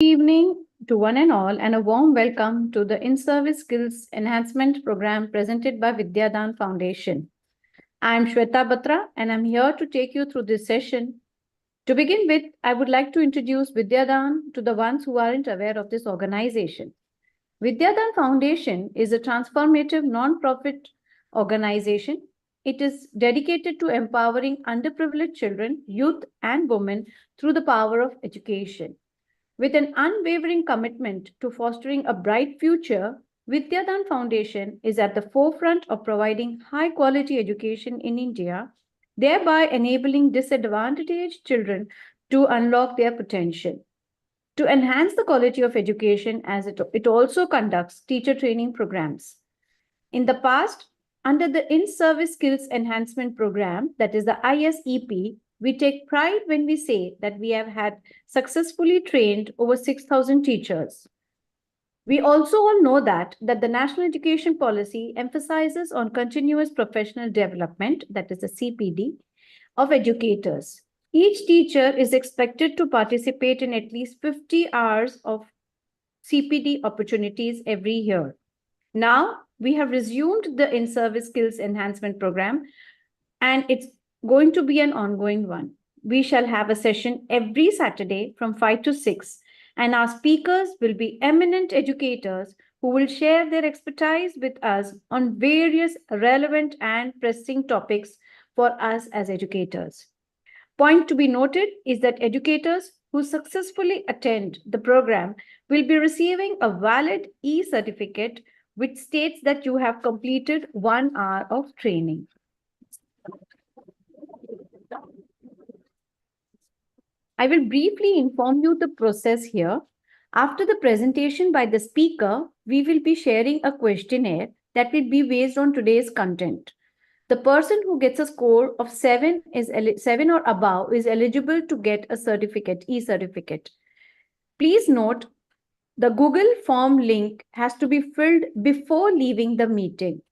Evening to one and all, and a warm welcome to the In-Service Skills Enhancement Program presented by VIDYADAAN Foundation. I am Shweta Batra, and I'm here to take you through this session. To begin with, I would like to introduce VIDYADAAN to the ones who aren't aware of this organization. VIDYADAAN Foundation is a transformative non-profit organization. It is dedicated to empowering underprivileged children, youth, and women through the power of education. With an unwavering commitment to fostering a bright future, Vidyadan Foundation is at the forefront of providing high-quality education in India, thereby enabling disadvantaged children to unlock their potential. To enhance the quality of education, it also conducts teacher training programs. In the past, under the In-Service Skills Enhancement Program, that is the ISEP, we take pride when we say that we have had successfully trained over 6,000 teachers. We also all know that the National Education Policy emphasizes on continuous professional development, that is the CPD, of educators. Each teacher is expected to participate in at least 50 hours of CPD opportunities every year. Now, we have resumed the In-Service Skills Enhancement Program, and it's going to be an ongoing one. We shall have a session every Saturday from 5 to 6, and our speakers will be eminent educators who will share their expertise with us on various relevant and pressing topics for us as educators. Point to be noted is that educators who successfully attend the program will be receiving a valid e-certificate which states that you have completed 1 hour of training. I will briefly inform you the process here. After the presentation by the speaker, we will be sharing a questionnaire that will be based on today's content. The person who gets a score of 7 or above is eligible to get a certificate, e-certificate. Please note, the Google form link has to be filled before leaving the meeting.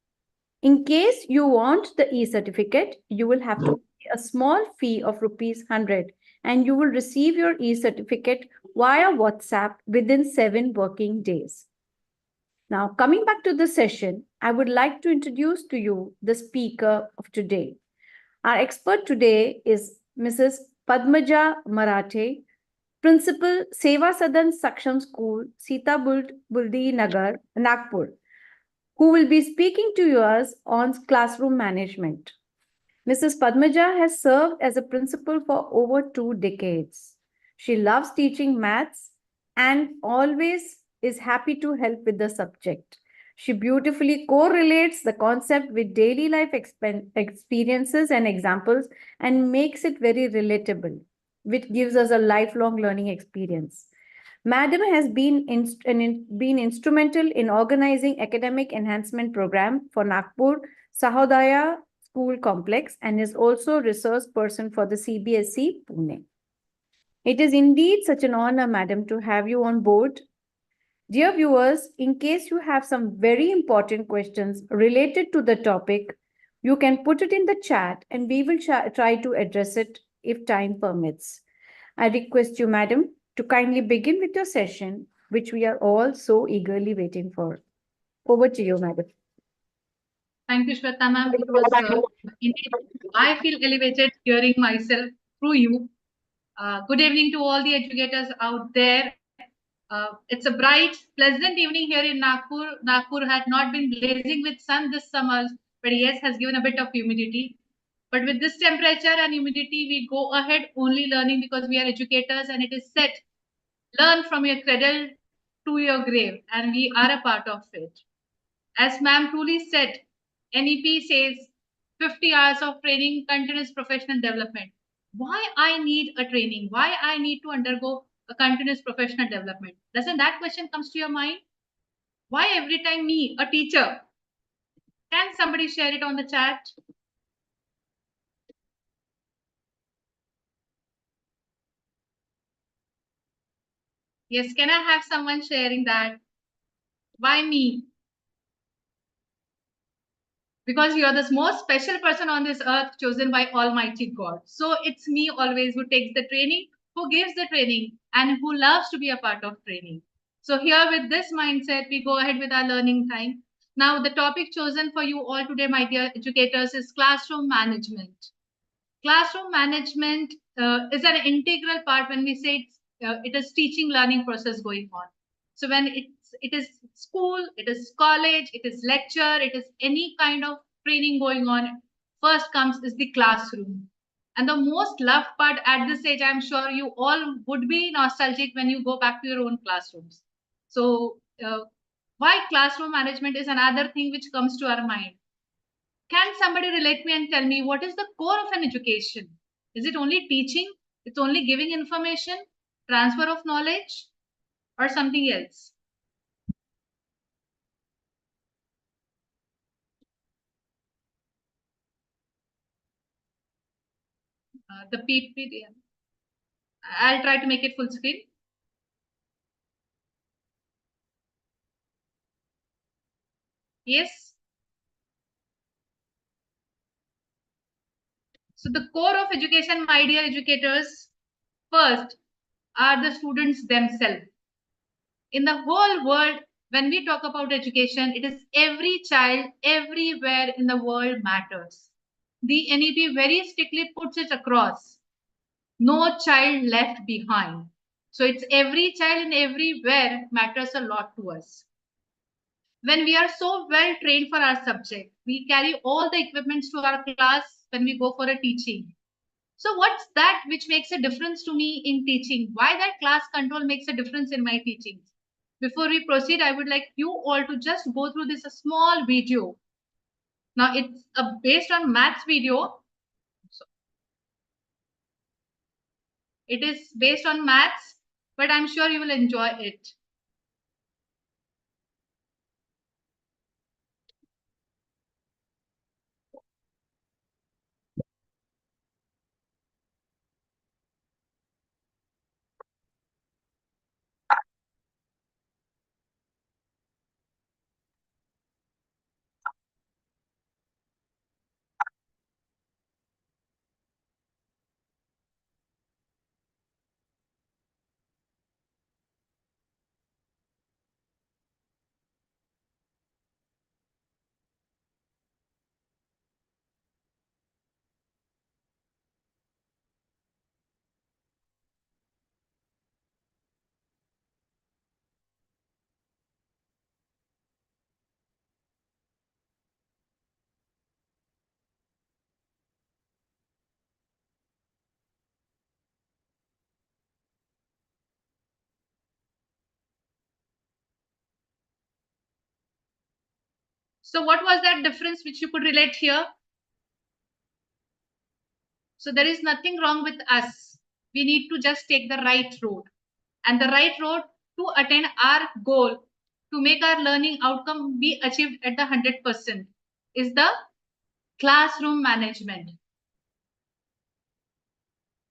In case you want the e-certificate, you will have to pay a small fee of ₹100 and you will receive your e-certificate via WhatsApp within 7 working days. Now, coming back to the session, I would like to introduce to you the speaker of today. Our expert today is Mrs. Padmaja Marathe, Principal, Seva Sadan Saksham School, Sita Buldi Nagar, Nagpur, who will be speaking to us on classroom management. Mrs. Padmaja has served as a principal for over 2 decades. She loves teaching maths and always is happy to help with the subject. She beautifully correlates the concept with daily life experiences and examples and makes it very relatable, which gives us a lifelong learning experience. Madam has been instrumental in organizing academic enhancement program for Nagpur Sahodaya School Complex and is also a resource person for the CBSE Pune. It is indeed such an honor, Madam, to have you on board. Dear viewers, in case you have some very important questions related to the topic, you can put it in the chat and we will try to address it if time permits. I request you, Madam, to kindly begin with your session, which we are all so eagerly waiting for. Over to you, Madam. Thank you, Shweta ma'am. It was indeed, I feel elevated hearing myself through you. Good evening to all the educators out there. It's a bright, pleasant evening here in Nagpur. Nagpur had not been blazing with sun this summer, but yes, has given a bit of humidity. But with this temperature and humidity, we go ahead only learning because we are educators and it is said, learn from your cradle to your grave, and we are a part of it. As ma'am truly said, NEP says 50 hours of training, continuous professional development. Why I need a training? Why I need to undergo a continuous professional development? Doesn't that question comes to your mind? Why every time me, a teacher? Can somebody share it on the chat? Yes, can I have someone sharing that? Why me? Because you are the most special person on this earth chosen by Almighty God. So it's me always who takes the training, who gives the training, and who loves to be a part of training. So here with this mindset, we go ahead with our learning time. Now, the topic chosen for you all today, my dear educators, is classroom management. Classroom management is an integral part when we say it is teaching learning process going on. So when it is school, it is college, it is lecture, it is any kind of training going on, first comes is the classroom. And the most loved part at this age, I'm sure you all would be nostalgic when you go back to your own classrooms. So why classroom management is another thing which comes to our mind. Can somebody relate me and tell me what is the core of an education? Is it only teaching? It's only giving information, transfer of knowledge, or something else? The PPT. I'll try to make it full screen. Yes. So the core of education, my dear educators, first are the students themselves. In the whole world, when we talk about education, it is every child everywhere in the world matters. The NEP very strictly puts it across. No child left behind. So it's every child and everywhere matters a lot to us. When we are so well trained for our subject, we carry all the equipments to our class when we go for a teaching. So what's that which makes a difference to me in teaching? Why that class control makes a difference in my teachings? Before we proceed, I would like you all to just go through this small video. Now it's based on maths video. So it is based on maths, but I'm sure you will enjoy it. So what was that difference which you could relate here? So there is nothing wrong with us. We need to just take the right road. And the right road to attain our goal, to make our learning outcome be achieved at the 100%, is the classroom management.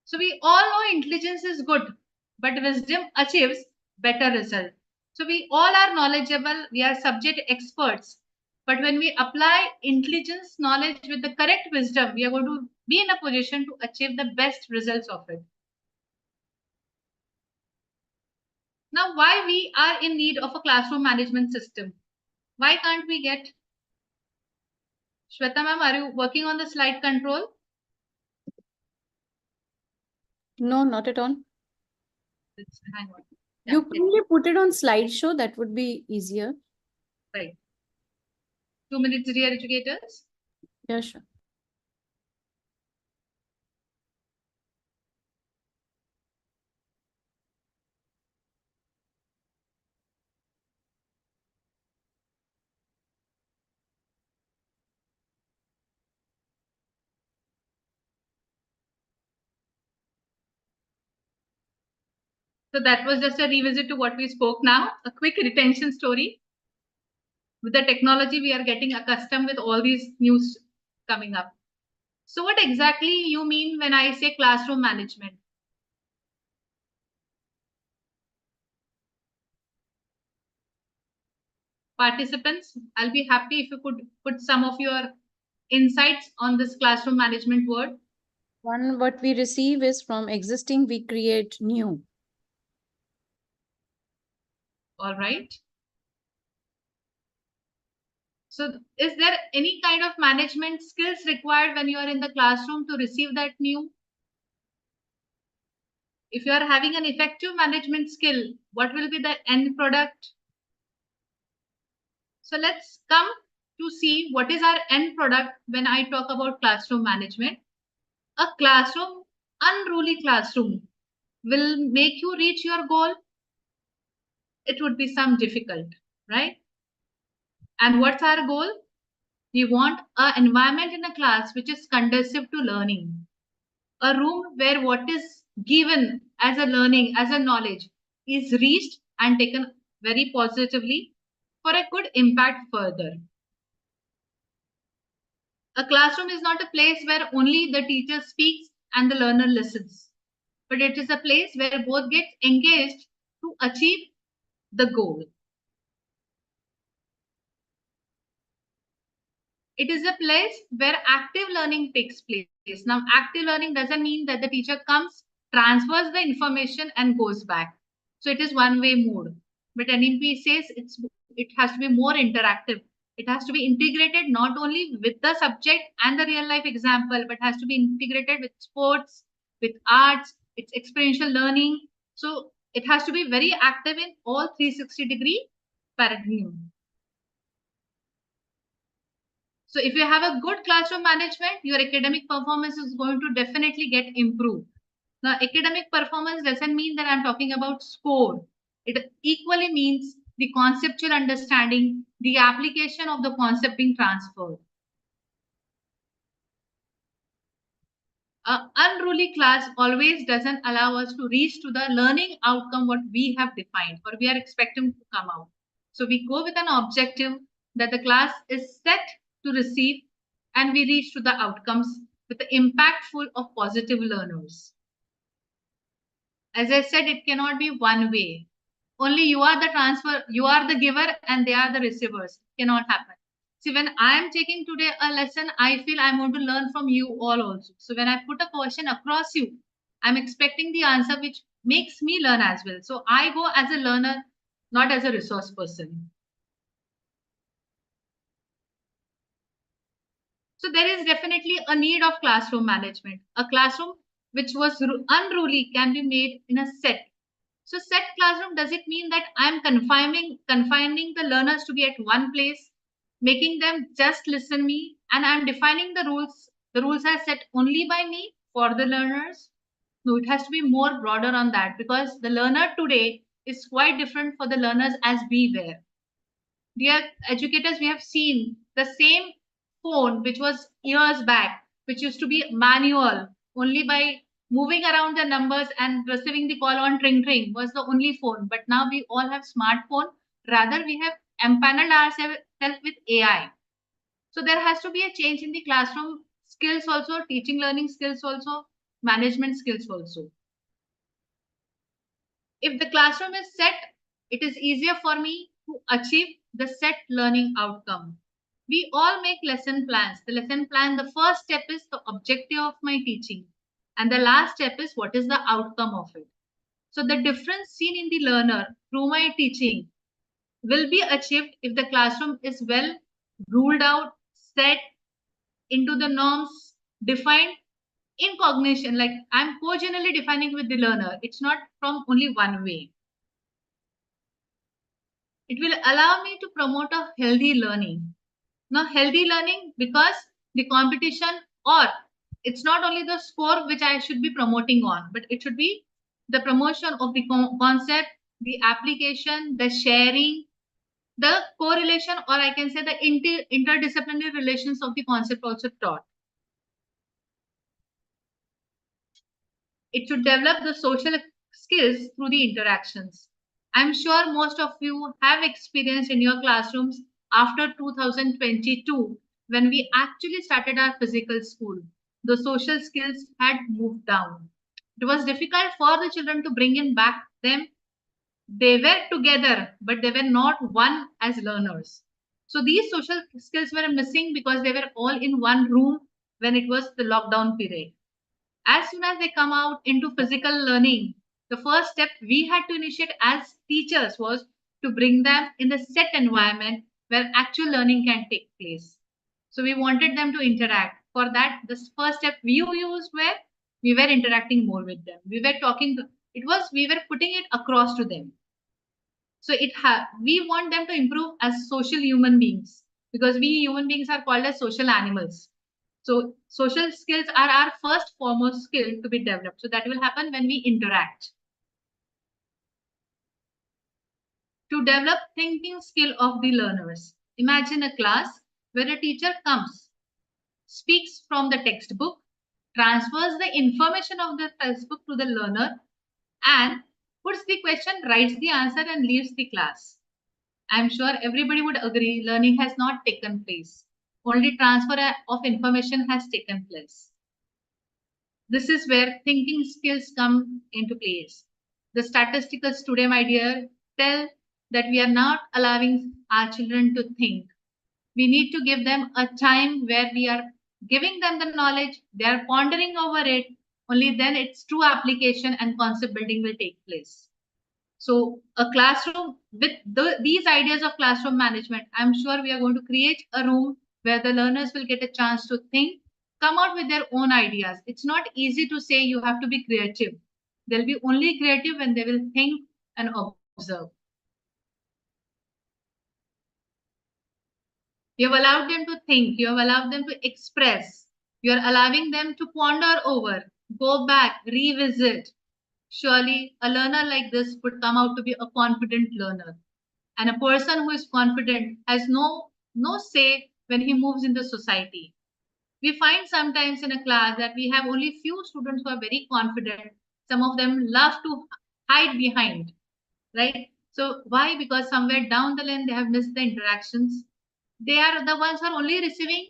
So we all know intelligence is good, but wisdom achieves better result. So we all are knowledgeable, we are subject experts. But when we apply intelligence knowledge with the correct wisdom, we are going to be in a position to achieve the best results of it. Now, why we are in need of a classroom management system? Why can't we get? Shweta ma'am, are you working on the slide control? No, not at all. Hang on. You can only put it on slideshow. That would be easier. Right. 2 minutes, dear educators. Yeah, sure. So that was just a revisit to what we spoke now. A quick retention story. With the technology, we are getting accustomed with all these news coming up. So what exactly you mean when I say classroom management? Participants, I'll be happy if you could put some of your insights on this classroom management word. One, what we receive is from existing, we create new. All right. So is there any kind of management skills required when you are in the classroom to receive that new? If you are having an effective management skill, what will be the end product? So let's come to see what is our end product when I talk about classroom management. A classroom, unruly classroom, will make you reach your goal. It would be some difficult, right? And what's our goal? We want an environment in a class which is conducive to learning. A room where what is given as a learning, as a knowledge, is reached and taken very positively for a good impact further. A classroom is not a place where only the teacher speaks and the learner listens, but it is a place where both get engaged to achieve the goal. It is a place where active learning takes place. Now, active learning doesn't mean that the teacher comes, transfers the information and goes back. So it is one-way mode. But NMP says it has to be more interactive. It has to be integrated not only with the subject and the real life example, but has to be integrated with sports, with arts, it's experiential learning. So it has to be very active in all 360-degree paradigm. So if you have a good classroom management, your academic performance is going to definitely get improved. Now, academic performance doesn't mean that I'm talking about score. It equally means the conceptual understanding, the application of the concept being transferred. An unruly class always doesn't allow us to reach to the learning outcome what we have defined or we are expecting to come out. So we go with an objective that the class is set to receive and we reach to the outcomes with the impactful of positive learners. As I said, it cannot be one way. Only you are the transfer, you are the giver and they are the receivers. It cannot happen. See, when I am taking today a lesson, I feel I'm going to learn from you all also. So when I put a question across you, I'm expecting the answer which makes me learn as well. So I go as a learner, not as a resource person. So there is definitely a need of classroom management. A classroom which was unruly can be made in a set. So set classroom, does it mean that I'm confining the learners to be at one place, making them just listen me, and I'm defining the rules. The rules are set only by me for the learners. No, it has to be more broader on that because the learner today is quite different for the learners as we were. Dear educators, we have seen the same phone which was years back, which used to be manual, only by moving around the numbers and receiving the call on ring ring was the only phone. But now we all have smartphone. Rather, we have empaneled ourselves with AI. So there has to be a change in the classroom skills also, teaching learning skills also, management skills also. If the classroom is set, it is easier for me to achieve the set learning outcome. We all make lesson plans. The lesson plan, the first step is the objective of my teaching. And the last step is what is the outcome of it. So the difference seen in the learner through my teaching will be achieved if the classroom is well ruled out, set into the norms, defined in cognition. Like I'm co-generally defining with the learner. It's not from only one way. It will allow me to promote a healthy learning. Now, healthy learning because the competition or it's not only the score which I should be promoting on, but it should be the promotion of the concept, the application, the sharing, the correlation, or I can say the interdisciplinary relations of the concept also taught. It should develop the social skills through the interactions. I'm sure most of you have experienced in your classrooms after 2022 when we actually started our physical school. The social skills had moved down. It was difficult for the children to bring in back them. They were together, but they were not one as learners. So these social skills were missing because they were all in one room when it was the lockdown period. As soon as they come out into physical learning, the first step we had to initiate as teachers was to bring them in the set environment where actual learning can take place. So we wanted them to interact. For that, the first step we used where we were interacting more with them. We were talking, we were putting it across to them. So we want them to improve as social human beings, because we human beings are called as social animals. So social skills are our first foremost skill to be developed. So that will happen when we interact. To develop thinking skill of the learners, imagine a class where a teacher comes, speaks from the textbook, transfers the information of the textbook to the learner, and puts the question, writes the answer, and leaves the class. I'm sure everybody would agree learning has not taken place. Only transfer of information has taken place. This is where thinking skills come into place. The statisticals today, my dear, tell that we are not allowing our children to think. We need to give them a time where we are giving them the knowledge, they are pondering over it, only then its true application and concept building will take place. So a classroom with these ideas of classroom management, I'm sure we are going to create a room where the learners will get a chance to think, come out with their own ideas. It's not easy to say you have to be creative. They'll be only creative when they will think and observe. You have allowed them to think, you have allowed them to express, you are allowing them to ponder over, go back, revisit. Surely a learner like this would come out to be a confident learner. And a person who is confident has no say when he moves in the society. We find sometimes in a class that we have only few students who are very confident. Some of them love to hide behind, right? So why? Because somewhere down the line they have missed the interactions. They are the ones who are only receiving,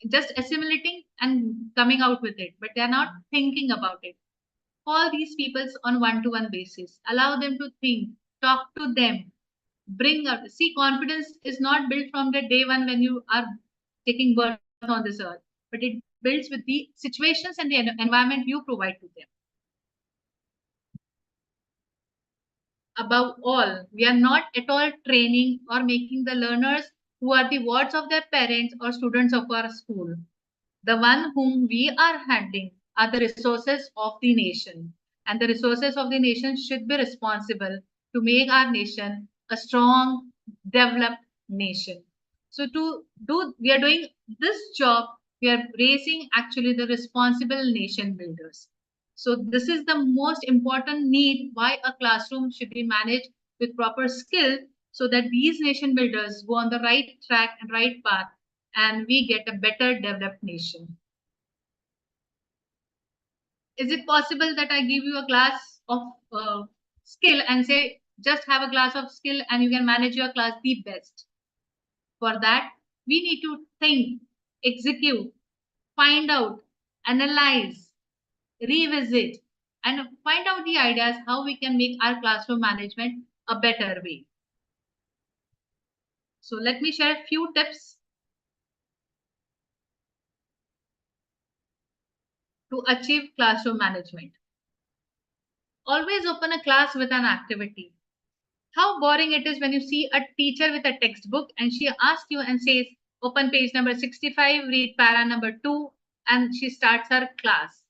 just assimilating and coming out with it, but they are not thinking about it. Call these peoples on one-to-one basis. Allow them to think, talk to them, bring up. See, confidence is not built from the day one when you are taking birth on this earth, but it builds with the situations and the environment you provide to them. Above all, we are not at all training or making the learners who are the wards of their parents or students of our school. The one whom we are handling are the resources of the nation, and the resources of the nation should be responsible to make our nation a strong, developed nation. So we are doing this job, we are raising actually the responsible nation builders. So this is the most important need why a classroom should be managed with proper skill, so that these nation builders go on the right track and right path, and we get a better developed nation. Is it possible that I give you a glass of skill and say, just have a glass of skill and you can manage your class the best? For that, we need to think, execute, find out, analyze, revisit, and find out the ideas how we can make our classroom management a better way. So let me share a few tips to achieve classroom management. Always open a class with an activity. How boring it is when you see a teacher with a textbook and she asks you and says, open page number 65, read para number 2, and she starts her class.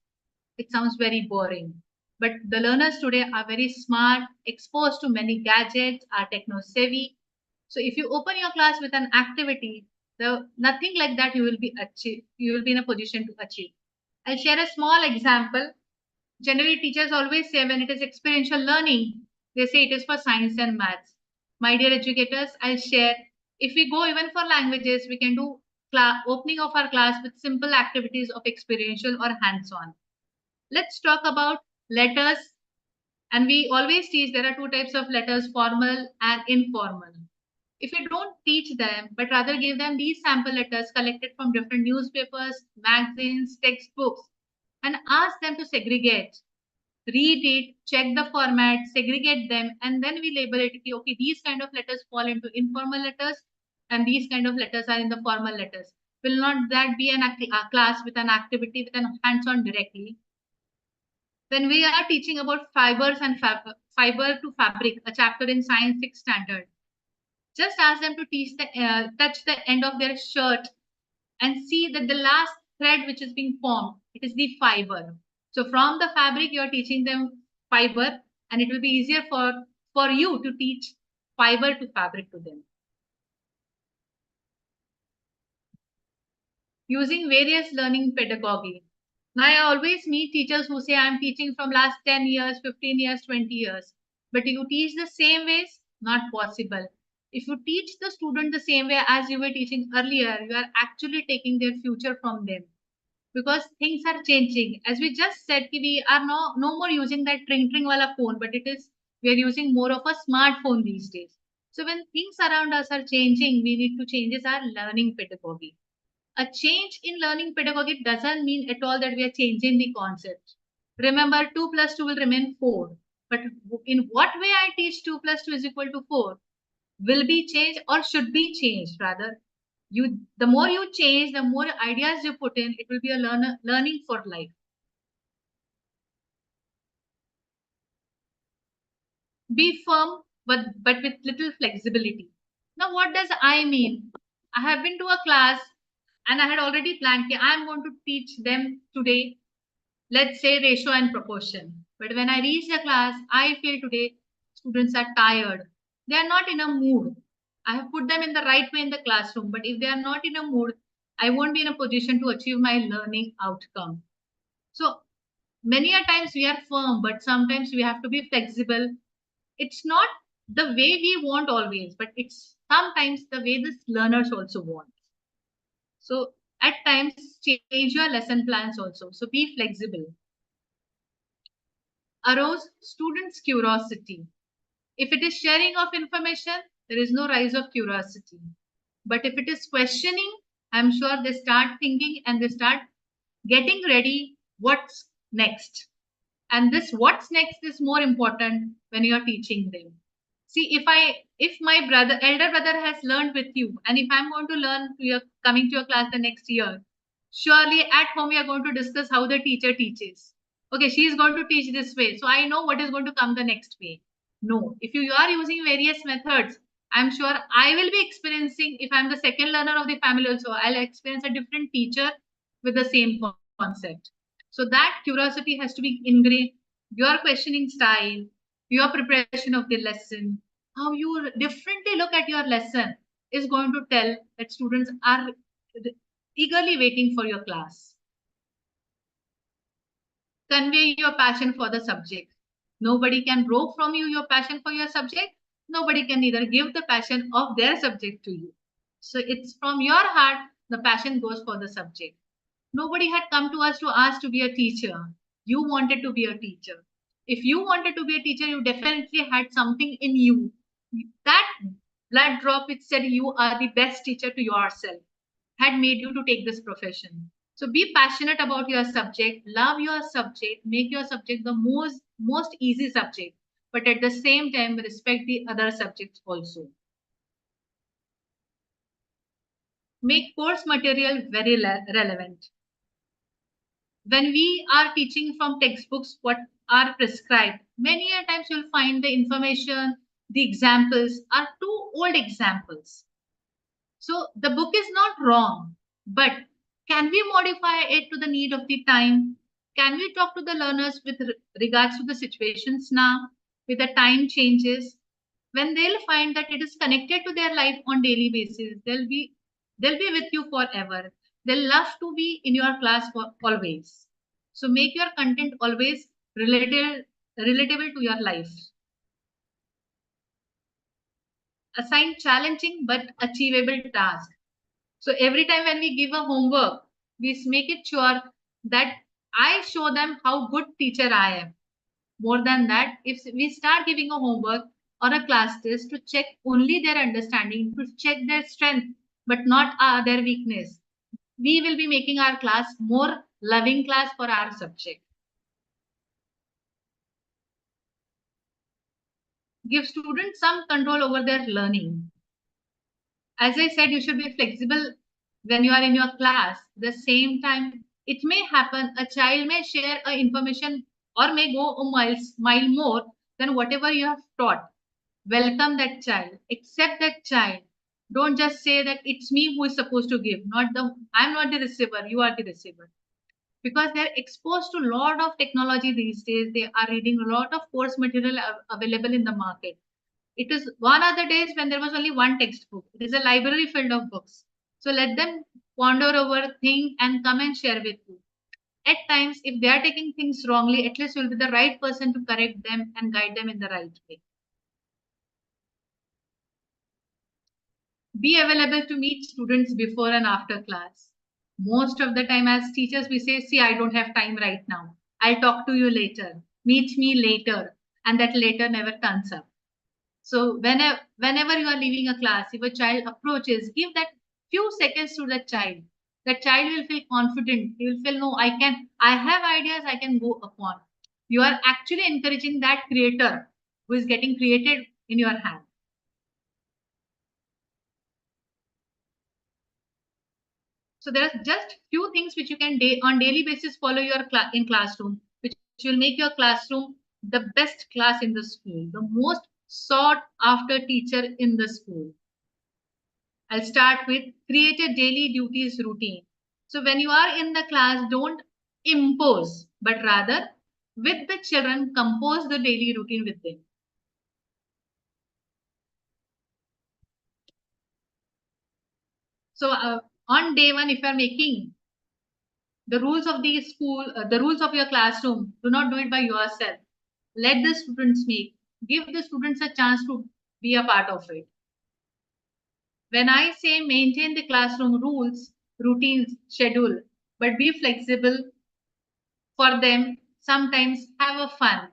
It sounds very boring. But the learners today are very smart, exposed to many gadgets, are techno savvy. So if you open your class with an activity, nothing like that you will be in a position to achieve. I'll share a small example. Generally, teachers always say when it is experiential learning, they say it is for science and maths. My dear educators, I'll share. If we go even for languages, we can do opening of our class with simple activities of experiential or hands-on. Let's talk about letters. And we always teach there are two types of letters, formal and informal. If you don't teach them, but rather give them these sample letters collected from different newspapers, magazines, textbooks, and ask them to segregate, read it, check the format, segregate them, and then we label it. Okay, these kind of letters fall into informal letters, and these kind of letters are in the formal letters. Will not that be a class with an activity with an hands-on directly? When we are teaching about fibers and fiber to fabric, a chapter in Science 6 standard, just ask them to touch the end of their shirt and see that the last thread which is being formed, it is the fiber. So from the fabric, you're teaching them fiber, and it will be easier for you to teach fiber to fabric to them. Using various learning pedagogy. Now, I always meet teachers who say, I'm teaching from last 10 years, 15 years, 20 years. But you teach the same ways? Not possible. If you teach the student the same way as you were teaching earlier, you are actually taking their future from them. Because things are changing. As we just said, we are no more using that tring wala phone, but we are using more of a smartphone these days. So when things around us are changing, we need to change our learning pedagogy. A change in learning pedagogy doesn't mean at all that we are changing the concept. Remember, 2 plus 2 will remain 4. But in what way I teach 2 plus 2 is equal to 4 will be changed or should be changed rather. The more you change, the more ideas you put in, it will be a learning for life. Be firm, but with little flexibility. Now, what does I mean? I have been to a class and I had already planned, I'm going to teach them today, let's say ratio and proportion. But when I reach the class, I feel today students are tired. They are not in a mood. I have put them in the right way in the classroom, but if they are not in a mood, I won't be in a position to achieve my learning outcome. So many a times we are firm, but sometimes we have to be flexible. It's not the way we want always, but it's sometimes the way the learners also want. So at times change your lesson plans also. So be flexible. Arouse students' curiosity. If it is sharing of information, there is no rise of curiosity. But if it is questioning, I'm sure they start thinking and they start getting ready what's next. And this what's next is more important when you're teaching them. See, if my elder brother has learned with you, and if I'm going to learn coming to your class the next year, surely at home we are going to discuss how the teacher teaches. Okay, she is going to teach this way, so I know what is going to come the next way. No, if you are using various methods, I'm sure I will be experiencing, if I'm the second learner of the family also, I'll experience a different teacher with the same concept. So that curiosity has to be ingrained. Your questioning style, your preparation of the lesson, how you differently look at your lesson is going to tell that students are eagerly waiting for your class. Convey your passion for the subject. Nobody can rob from you your passion for your subject. Nobody can either give the passion of their subject to you. So it's from your heart, the passion goes for the subject. Nobody had come to us to ask to be a teacher. You wanted to be a teacher. If you wanted to be a teacher, you definitely had something in you. That blood drop which said you are the best teacher to yourself had made you to take this profession. So be passionate about your subject, love your subject, make your subject the most easy subject, but at the same time respect the other subjects also. Make course material very relevant. When we are teaching from textbooks what are prescribed, many a times you'll find the information, the examples are too old examples. So the book is not wrong, but can we modify it to the need of the time? Can we talk to the learners with regards to the situations now, with the time changes? When they'll find that it is connected to their life on daily basis, they'll be with you forever. They'll love to be in your class for always. So make your content always relatable to your life. Assign challenging but achievable tasks. So every time when we give a homework, we make it sure that I show them how good teacher I am. More than that, if we start giving a homework or a class test to check only their understanding, to check their strength, but not their weakness, we will be making our class more loving class for our subject. Give students some control over their learning. As I said, you should be flexible when you are in your class, the same time, it may happen a child may share a information or may go a mile more than whatever you have taught. Welcome that child, accept that child. Don't just say that it's me who is supposed to give, not the I'm not the receiver, you are the receiver. Because they're exposed to a lot of technology these days. They are reading a lot of course material available in the market. It is one of the days when there was only one textbook. It is a library filled of books. So let them ponder over, think, and come and share with you. At times, if they are taking things wrongly, at least you'll be the right person to correct them and guide them in the right way. Be available to meet students before and after class. Most of the time, as teachers, we say, see, I don't have time right now. I'll talk to you later. Meet me later. And that later never turns up. So whenever you are leaving a class, if a child approaches, give that few seconds to the child. The child will feel confident. He will feel, no, I have ideas I can go upon. You are actually encouraging that creator who is getting created in your hand. So there are just few things which you can on daily basis follow your in classroom, which will make your classroom the best class in the school, the most sought after teacher in the school. I'll start with create a daily duties routine. So when you are in the class, don't impose, but rather with the children, compose the daily routine with them. So on day one, if you are making the rules of the school, the rules of your classroom, do not do it by yourself. Let the students make. Give the students a chance to be a part of it. When I say maintain the classroom rules, routines, schedule, but be flexible for them, sometimes have a fun.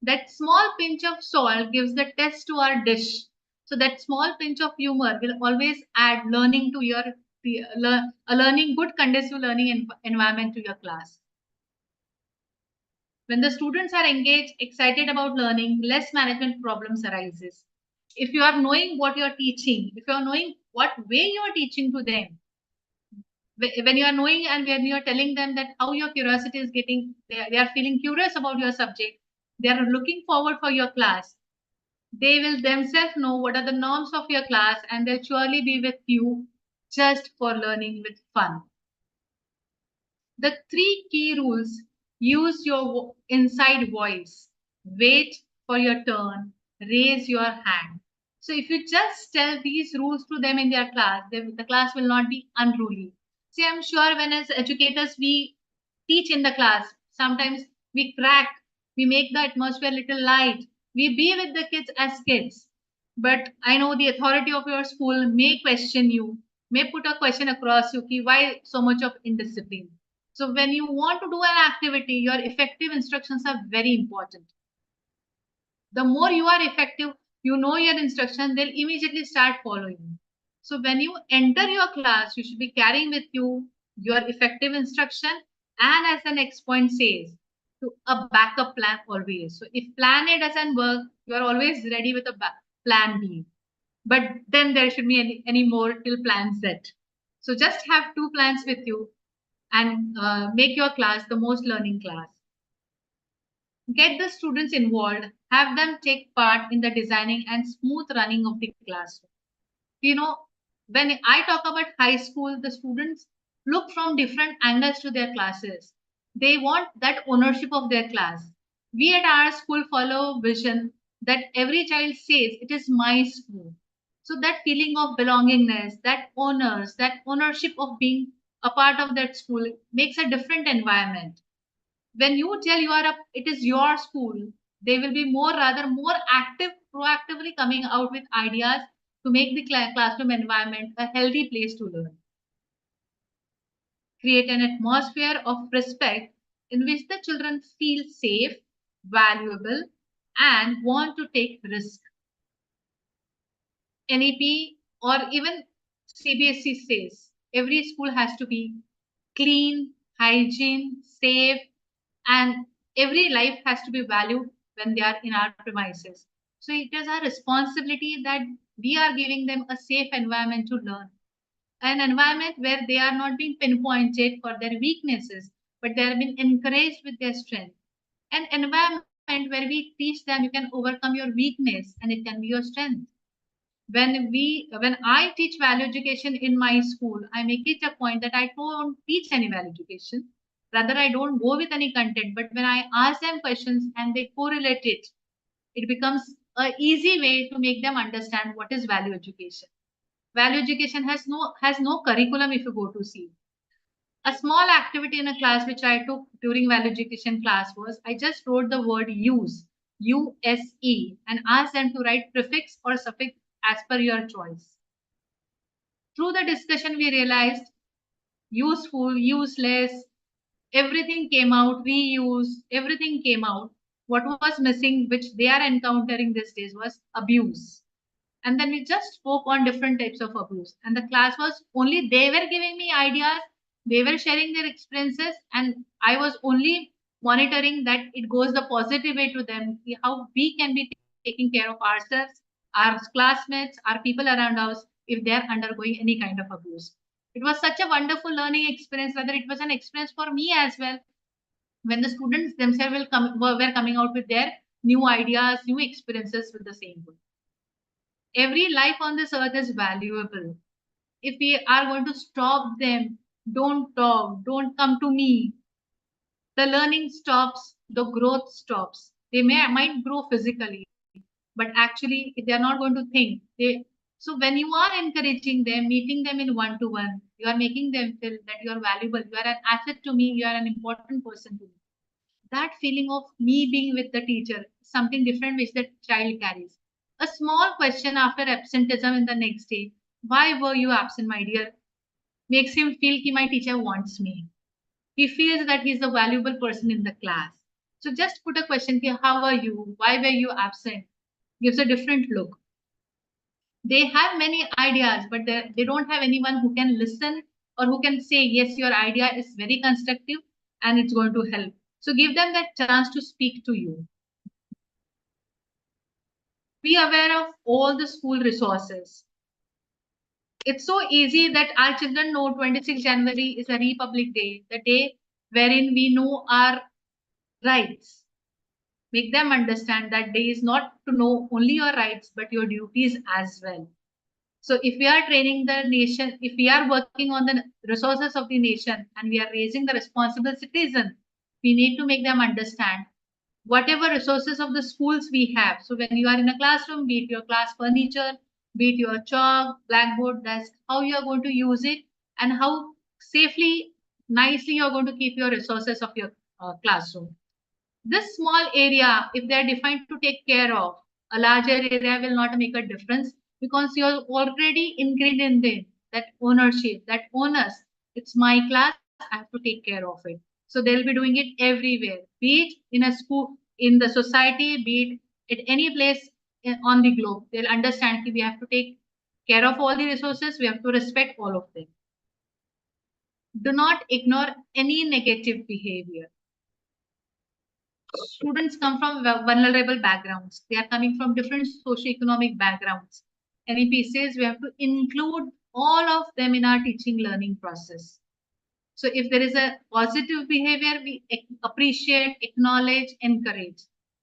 That small pinch of salt gives the taste to our dish. So that small pinch of humor will always add learning to your a learning good conducive learning environment to your class. When the students are engaged, excited about learning, less management problems arises. If you are knowing what you are teaching, if you are knowing what way you are teaching to them, when you are knowing and when you are telling them that how your curiosity is getting, they are feeling curious about your subject, they are looking forward for your class, they will themselves know what are the norms of your class and they'll surely be with you just for learning with fun. The three key rules: use your inside voice, wait for your turn, raise your hand. So, if you just tell these rules to them in their class, the class will not be unruly. See, I'm sure when as educators we teach in the class, sometimes we crack, we make the atmosphere little light, we be with the kids as kids. But I know the authority of your school may question you, may put a question across you, ki, why so much of indiscipline? So when you want to do an activity, your effective instructions are very important. The more you are effective, you know your instruction, they'll immediately start following. So when you enter your class, you should be carrying with you your effective instruction and as the next point says, to a backup plan always. So if plan A doesn't work, you are always ready with a plan B. But then there should be any more till plan Z. So just have two plans with you and make your class the most learning class. Get the students involved, have them take part in the designing and smooth running of the classroom. You know, when I talk about high school, the students look from different angles to their classes. They want that ownership of their class. We at our school follow vision that every child says it is my school. So that feeling of belongingness, that owners, that ownership of being a part of that school makes a different environment. When you tell you are it is your school, they will be more active, proactively coming out with ideas to make the classroom environment a healthy place to learn. Create an atmosphere of respect in which the children feel safe, valuable, and want to take risk. NEP or even CBSE says every school has to be clean, hygiene, safe, and every life has to be valued when they are in our premises. So it is our responsibility that we are giving them a safe environment to learn. an environment where they are not being pinpointed for their weaknesses, but they are being encouraged with their strength. An environment where we teach them you can overcome your weakness and it can be your strength. When I teach value education in my school, I make it a point that I don't teach any value education. Rather, I don't go with any content, but when I ask them questions and they correlate it, it becomes an easy way to make them understand what is value education. Value education has no curriculum if you go to see. A small activity in a class which I took during value education class was I just wrote the word use, USE, and asked them to write prefix or suffix as per your choice. Through the discussion, we realized useful, useless, everything came out, reuse, everything came out. What was missing, which they are encountering these days, was abuse. And then we just spoke on different types of abuse. And the class was only they were giving me ideas, they were sharing their experiences, and I was only monitoring that it goes the positive way to them, how we can be taking care of ourselves, our classmates, our people around us if they are undergoing any kind of abuse. It was such a wonderful learning experience, whether it was an experience for me as well, when the students themselves were coming out with their new ideas, new experiences with the same book. Every life on this earth is valuable. If we are going to stop them, don't talk, don't come to me, the learning stops, the growth stops. They might grow physically, but actually, if they are not going to think, so when you are encouraging them, meeting them in one to one, you are making them feel that you are valuable, you are an asset to me, you are an important person to me. That feeling of me being with the teacher, something different which the child carries. A small question after absenteeism in the next day, why were you absent, my dear? Makes him feel that my teacher wants me. He feels that he's a valuable person in the class. So just put a question here, how are you? Why were you absent? Gives a different look. They have many ideas, but they don't have anyone who can listen or who can say, yes, your idea is very constructive and it's going to help. So give them that chance to speak to you. Be aware of all the school resources. It's so easy that our children know 26th January is a Republic Day, the day wherein we know our rights. Make them understand that day is not to know only your rights, but your duties as well. So if we are training the nation, if we are working on the resources of the nation and we are raising the responsible citizen, we need to make them understand whatever resources of the schools we have. So when you are in a classroom, be it your class furniture, be it your chalk, blackboard, that's how you are going to use it and how safely, nicely you are going to keep your resources of your classroom. This small area, if they are defined to take care of, a larger area will not make a difference because you're already ingrained in them, that ownership, that onus. It's my class, I have to take care of it. So they'll be doing it everywhere, be it in a school, in the society, be it at any place on the globe. They'll understand that we have to take care of all the resources, we have to respect all of them. Do not ignore any negative behavior. Students come from vulnerable backgrounds. They are coming from different socioeconomic backgrounds. NEP says we have to include all of them in our teaching learning process. So if there is a positive behavior, we appreciate, acknowledge, encourage.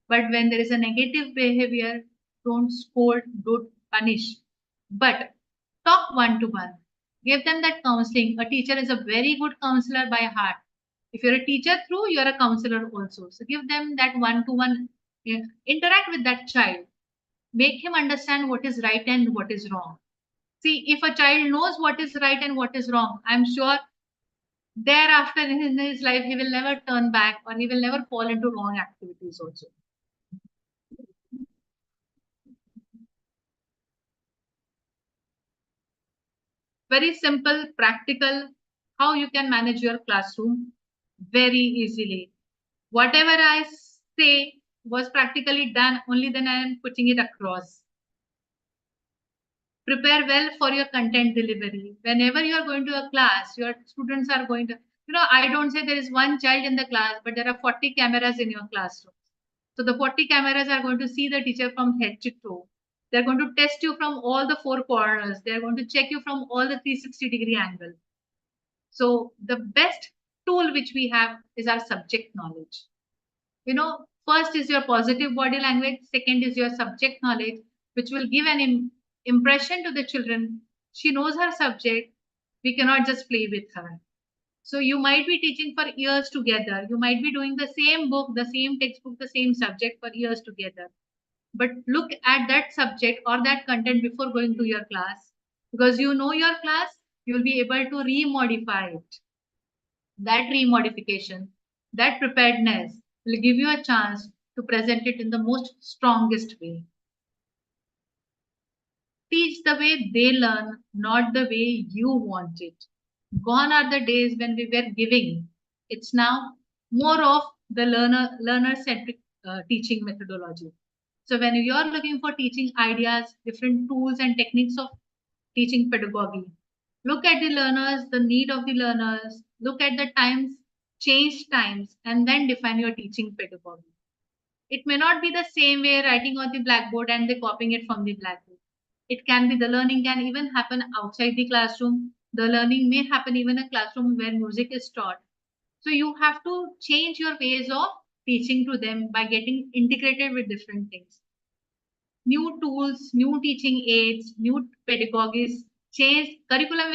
But when there is a negative behavior, don't scold, don't punish. But talk one to one. Give them that counseling. A teacher is a very good counselor by heart. If you're a teacher through, you're a counselor also. So give them that one to one, interact with that child. Make him understand what is right and what is wrong. See, if a child knows what is right and what is wrong, I'm sure thereafter in his life he will never turn back or he will never fall into wrong activities also. Very simple, practical, how you can manage your classroom very easily. Whatever I say was practically done, only then I am putting it across. Prepare well for your content delivery. Whenever you are going to a class, your students are going to, I don't say there is one child in the class, but there are 40 cameras in your classroom. So the 40 cameras are going to see the teacher from head to toe. They're going to test you from all the four corners. They're going to check you from all the 360-degree angle. So the best tool which we have is our subject knowledge. First is your positive body language. Second is your subject knowledge, which will give an impression to the children. She knows her subject. We cannot just play with her. So you might be teaching for years together. You might be doing the same book, the same textbook, the same subject for years together. But look at that subject or that content before going to your class. Because you know your class, you'll be able to remodify it. That remodification, that preparedness will give you a chance to present it in the most strongest way. Teach the way they learn, not the way you want it. Gone are the days when we were giving. It's now more of the learner-centric teaching methodology. So when you're looking for teaching ideas, different tools and techniques of teaching pedagogy, look at the learners, the need of the learners, look at the times, change times, and then define your teaching pedagogy. It may not be the same way writing on the blackboard and they copying it from the blackboard. It can be the learning can even happen outside the classroom. The learning may happen even in a classroom where music is taught. So you have to change your ways of teaching to them by getting integrated with different things. New tools, new teaching aids, new pedagogies change. Curriculum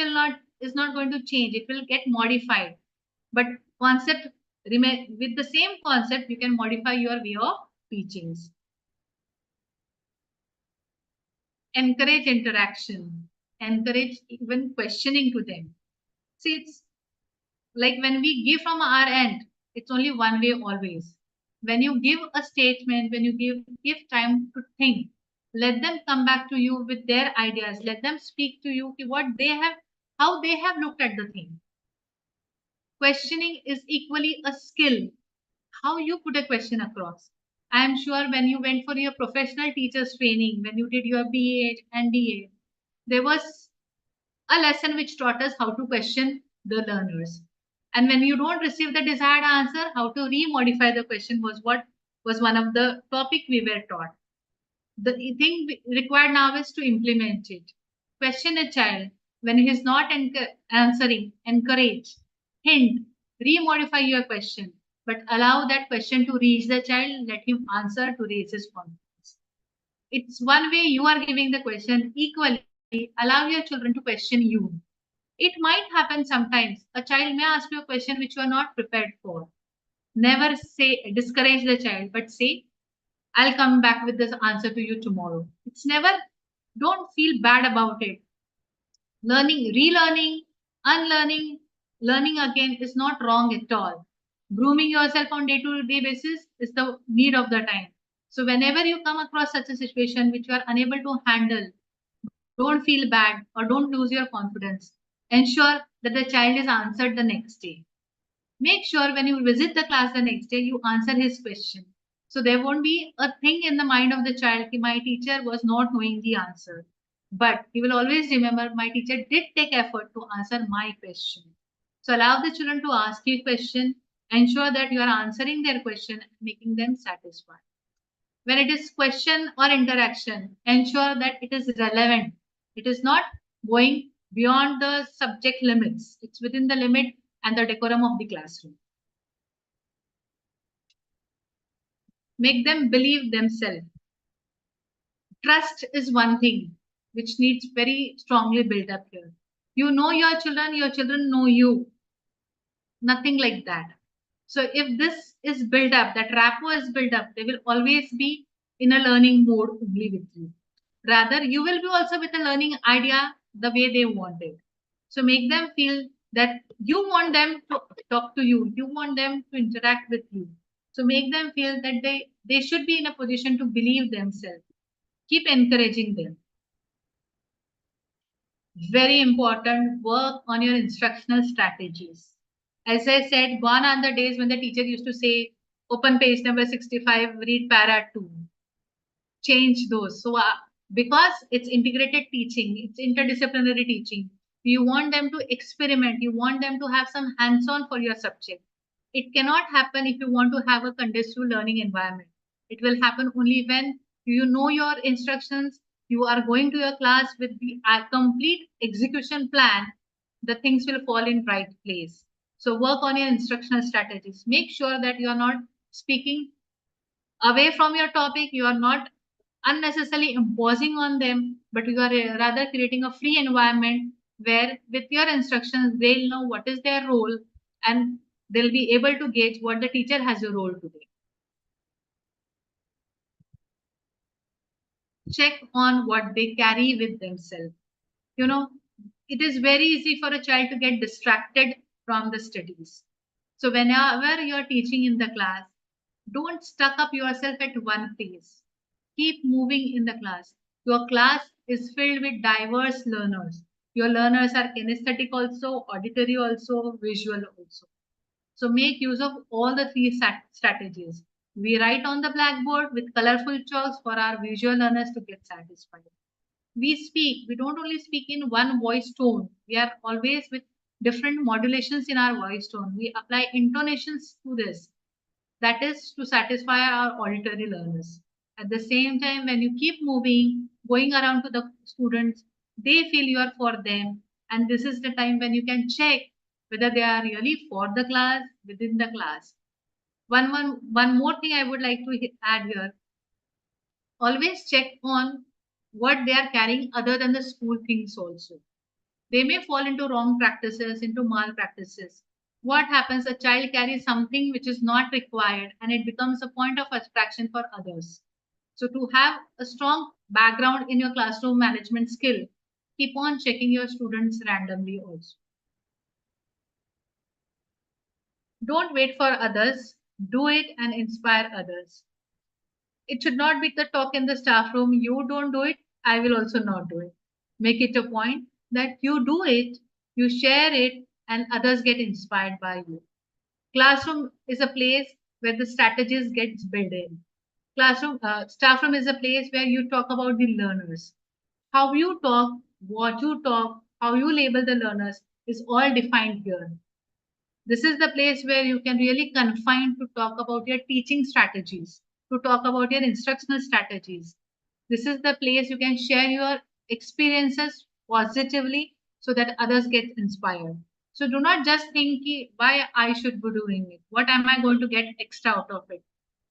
is not going to change. It will get modified. But concept remain with the same concept, you can modify your way of teachings. Encourage interaction, encourage even questioning to them. See, it's like when we give from our end, it's only one way always. When you give a statement, when you give time to think, let them come back to you with their ideas. Let them speak to you what they have, how they have looked at the thing. Questioning is equally a skill. How you put a question across. I am sure when you went for your professional teachers training, when you did your BA and DA, there was a lesson which taught us how to question the learners. And when you don't receive the desired answer, how to remodify the question was what was one of the topic we were taught. The thing required now is to implement it. Question a child when he is not answering, encourage, hint, remodify your question, but allow that question to reach the child, let him answer to raise his confidence. It's one way you are giving the question. Equally, allow your children to question you. It might happen sometimes. A child may ask you a question which you are not prepared for. Never say discourage the child, but say, I'll come back with this answer to you tomorrow. It's never, don't feel bad about it. Learning, relearning, unlearning, learning again is not wrong at all. Grooming yourself on day-to-day basis is the need of the time. So whenever you come across such a situation which you are unable to handle, don't feel bad or don't lose your confidence. Ensure that the child is answered the next day. Make sure when you visit the class the next day, you answer his question. So there won't be a thing in the mind of the child, my teacher was not knowing the answer. But he will always remember my teacher did take effort to answer my question. So allow the children to ask you a question, ensure that you are answering their question, making them satisfied. When it is question or interaction, ensure that it is relevant. It is not going beyond the subject limits. It's within the limit and the decorum of the classroom. Make them believe themselves. Trust is one thing which needs very strongly built up here. You know your children know you. Nothing like that. So if this is built up, that rapport is built up, they will always be in a learning mode only with you. Rather, you will be also with a learning idea the way they want it. So make them feel that you want them to talk to you, you want them to interact with you. So make them feel that they should be in a position to believe themselves. Keep encouraging them. Very important, work on your instructional strategies. As I said, gone are the days when the teacher used to say, open page number 65, read para 2. Change those. So because it's integrated teaching, it's interdisciplinary teaching, you want them to experiment, you want them to have some hands-on for your subject. It cannot happen if you want to have a conducive learning environment. It will happen only when you know your instructions, you are going to your class with the complete execution plan, the things will fall in right place. So work on your instructional strategies. Make sure that you are not speaking away from your topic, you are not unnecessarily imposing on them, but you are rather creating a free environment where with your instructions they'll know what is their role, and they'll be able to gauge what the teacher has a role today. Check on what they carry with themselves. You know, it is very easy for a child to get distracted from the studies. So whenever you're teaching in the class, don't stuck up yourself at one place. Keep moving in the class. Your class is filled with diverse learners. Your learners are kinesthetic also, auditory also, visual also. So make use of all the three strategies. We write on the blackboard with colorful chalks for our visual learners to get satisfied. We speak, we don't only speak in one voice tone. We are always with different modulations in our voice tone. We apply intonations to this. That is to satisfy our auditory learners. At the same time, when you keep moving, going around to the students, they feel you are for them. And this is the time when you can check whether they are really for the class, within the class. One more thing I would like to add here. Always check on what they are carrying other than the school things also. They may fall into wrong practices, into malpractices. What happens? A child carries something which is not required and it becomes a point of attraction for others. So, to have a strong background in your classroom management skill, keep on checking your students randomly also. Don't wait for others, do it and inspire others. It should not be the talk in the staff room, you don't do it, I will also not do it. Make it a point that you do it, you share it, and others get inspired by you. Classroom is a place where the strategies gets built in. Staff room is a place where you talk about the learners. How you talk, what you talk, how you label the learners is all defined here. This is the place where you can really confine to talk about your teaching strategies, to talk about your instructional strategies. This is the place you can share your experiences positively so that others get inspired. So do not just think why I should be doing it. What am I going to get extra out of it?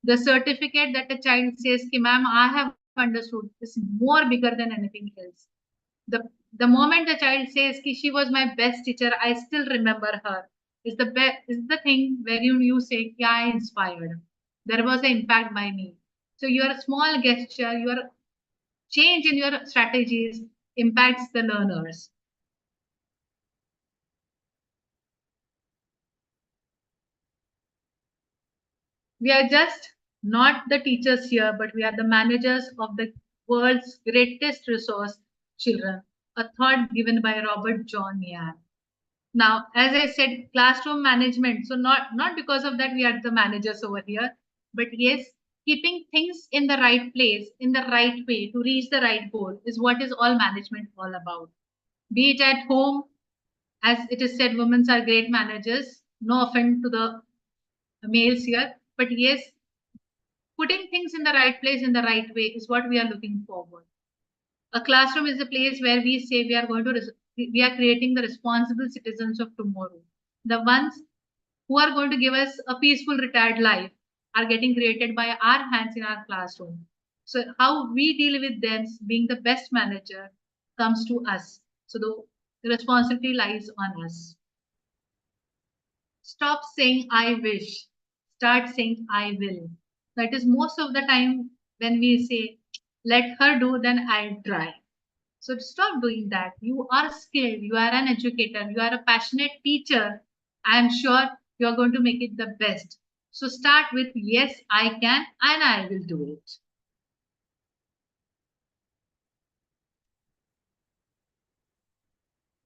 The certificate that a child says, ki, ma'am, I have understood is more bigger than anything else. The moment the child says ki she was my best teacher, I still remember her, is the thing where you say, yeah, I inspired. There was an impact by me. So your small gesture, your change in your strategies impacts the learners. We are just not the teachers here, but we are the managers of the world's greatest resource, children, a thought given by Robert John Meehan. Now, as I said, classroom management. So not because of that we are the managers over here, but yes, keeping things in the right place, in the right way to reach the right goal is what is all management all about. Be it at home, as it is said, women are great managers. No offense to the males here, but yes, putting things in the right place in the right way is what we are looking forward. A classroom is a place where we say we are going to we are creating the responsible citizens of tomorrow. The ones who are going to give us a peaceful retired life are getting created by our hands in our classroom. So how we deal with them being the best manager comes to us. So the responsibility lies on us. Stop saying I wish. Start saying I will. That is most of the time when we say, let her do, then I'll try. So stop doing that. You are skilled, you are an educator, you are a passionate teacher. I am sure you are going to make it the best. So start with yes, I can and I will do it.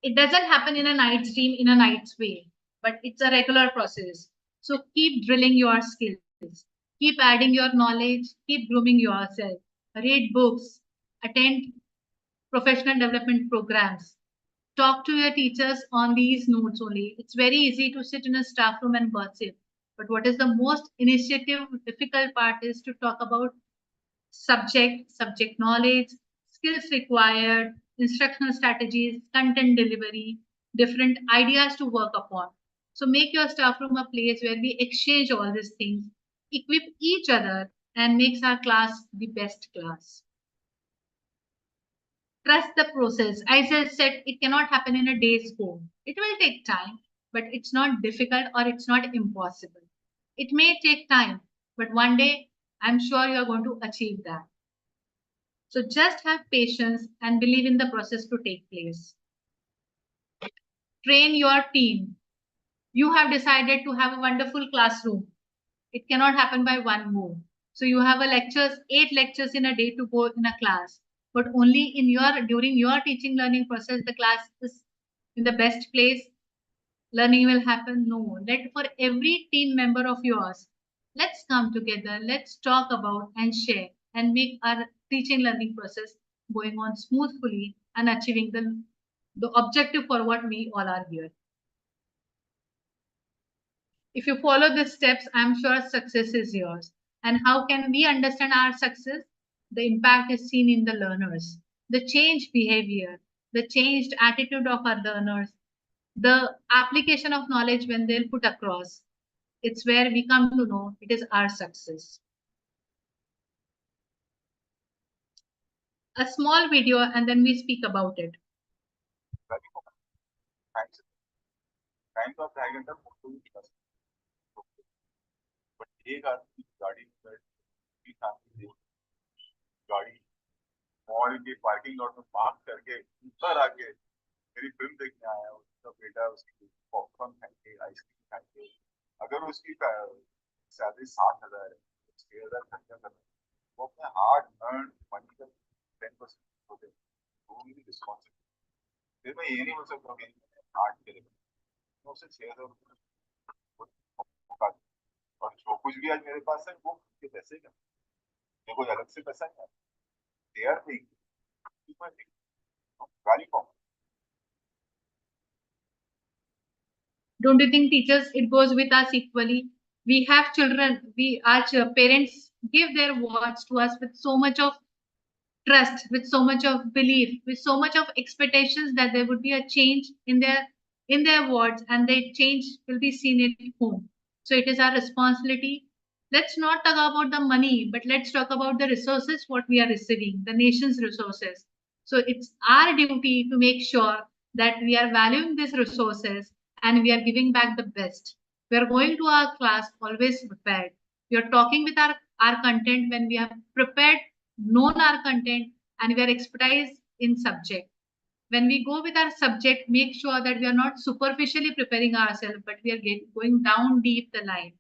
It doesn't happen in a night stream in a night's way, but it's a regular process. So keep drilling your skills, keep adding your knowledge, keep grooming yourself, read books, attend professional development programs, talk to your teachers on these notes only. It's very easy to sit in a staff room and gossip. But what is the most initiative difficult part is to talk about subject knowledge, skills required, instructional strategies, content delivery, different ideas to work upon. So make your staff room a place where we exchange all these things, equip each other, and makes our class the best class. Trust the process. As I said, it cannot happen in a day's go. It will take time, but it's not difficult or it's not impossible. It may take time, but one day I'm sure you are going to achieve that. So just have patience and believe in the process to take place. Train your team. You have decided to have a wonderful classroom. It cannot happen by one move. So you have a lectures, 8 lectures in a day to go in a class, but only in your during your teaching learning process, the class is in the best place. Learning will happen. No, let for every team member of yours, let's come together. Let's talk about and share and make our teaching learning process going on smoothly and achieving the objective for what we all are here. If you follow the steps, I'm sure success is yours. And how can we understand our success? The impact is seen in the learners, the changed behavior, the changed attitude of our learners, the application of knowledge when they'll put across. It's where we come to know it is our success. A small video and then we speak about it. गाड़ी mall के parking lot में park करके ऊपर आके मेरी film देखने आया, उसका बेटा उसकी पॉपकॉर्न खाएंगे, आइसक्रीम खाएंगे। अगर उसकी सैलरी 7,000 है, 6,000 खर्चा करना, वो अपने हार्ड अर्न मनी का 10% हो दे, वो मेरी रिस्पॉन्सिबिलिटी। फिर मैं ये नहीं बोल सकता कि हार्ड करेगा, मैं उसे 6,000 और जो कुछ भी आज मेरे पास है वो के पैसे का, मेरे कोई अलग से पैसा नहीं है। They are being गाली कौन? Don't you think, teachers, it goes with us equally? We have children, our parents give their words to us with so much of trust, with so much of belief, with so much of expectations that there would be a change in their words, and the change will be seen at home. So it is our responsibility. Let's not talk about the money, but let's talk about the resources what we are receiving, the nation's resources. So it's our duty to make sure that we are valuing these resources and we are giving back the best. We are going to our class always prepared. We are talking with our content when we have prepared, known our content, and we are expertise in subject. When we go with our subject, make sure that we are not superficially preparing ourselves, but we are going down deep the line.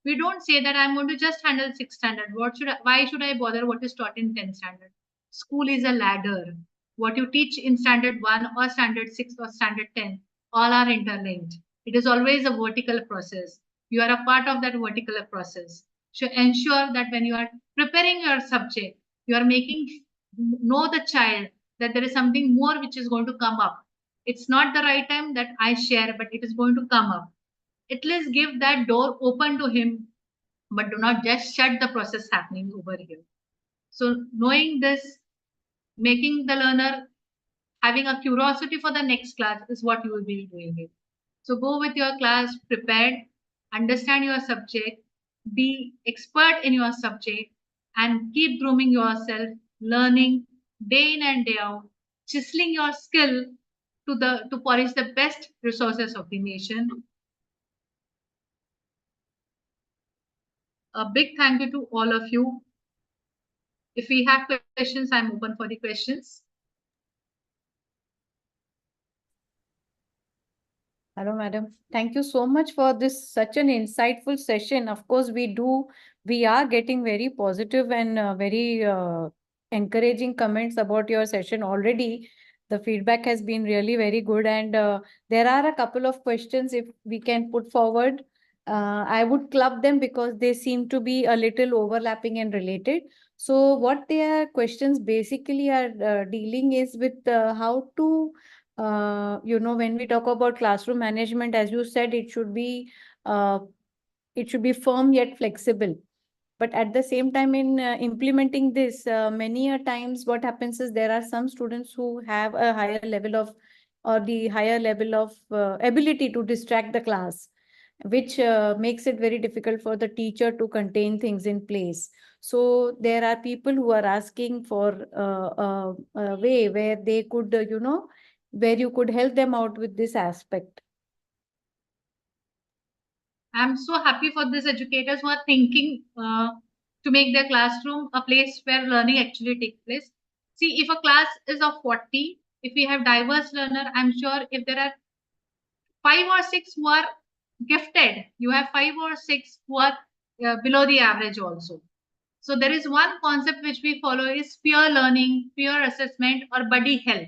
We don't say that I'm going to just handle 6th standard. Why should I bother what is taught in 10th standard? School is a ladder. What you teach in standard 1 or standard 6 or standard 10, all are interlinked. It is always a vertical process. You are a part of that vertical process. So ensure that when you are preparing your subject, you are making know the child that there is something more which is going to come up. It's not the right time that I share, but it is going to come up. At least give that door open to him, but do not just shut the process happening over here. So knowing this, making the learner having a curiosity for the next class is what you will be doing it. So go with your class prepared, understand your subject, be expert in your subject, and keep grooming yourself, learning day in and day out, chiseling your skill to polish the best resources of the nation. A big thank you to all of you. If we have questions, I'm open for the questions. Hello, madam. Thank you so much for this such an insightful session. Of course, we are getting very positive and very encouraging comments about your session already. The feedback has been really very good, and there are a couple of questions if we can put forward. I would club them because they seem to be a little overlapping and related. So what their questions basically are dealing is with how to when we talk about classroom management, as you said, it should be firm yet flexible. But at the same time, in implementing this, many a times what happens is there are some students who have a higher level of, or the higher level of ability to distract the class, which makes it very difficult for the teacher to contain things in place. So there are people who are asking for a way where they could, where you could help them out with this aspect. I'm so happy for these educators who are thinking to make their classroom a place where learning actually takes place. See, if a class is of 40, if we have diverse learner, I'm sure if there are 5 or 6 who are gifted, you have 5 or 6 who are below the average also. So there is one concept which we follow is peer learning, peer assessment, or buddy help.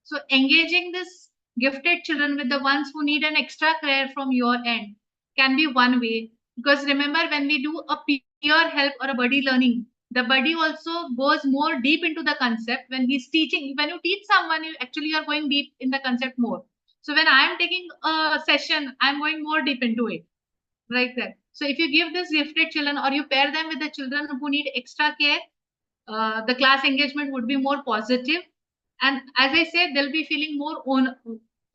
So engaging this gifted children with the ones who need an extra care from your end can be one way. Because remember, when we do a peer help or a buddy learning, the buddy also goes more deep into the concept. When he's teaching, when you teach someone, you actually are going deep in the concept more. So when I am taking a session, I'm going more deep into it, like that. So if you give this gifted children or you pair them with the children who need extra care, the class engagement would be more positive. And as I said, they'll be feeling more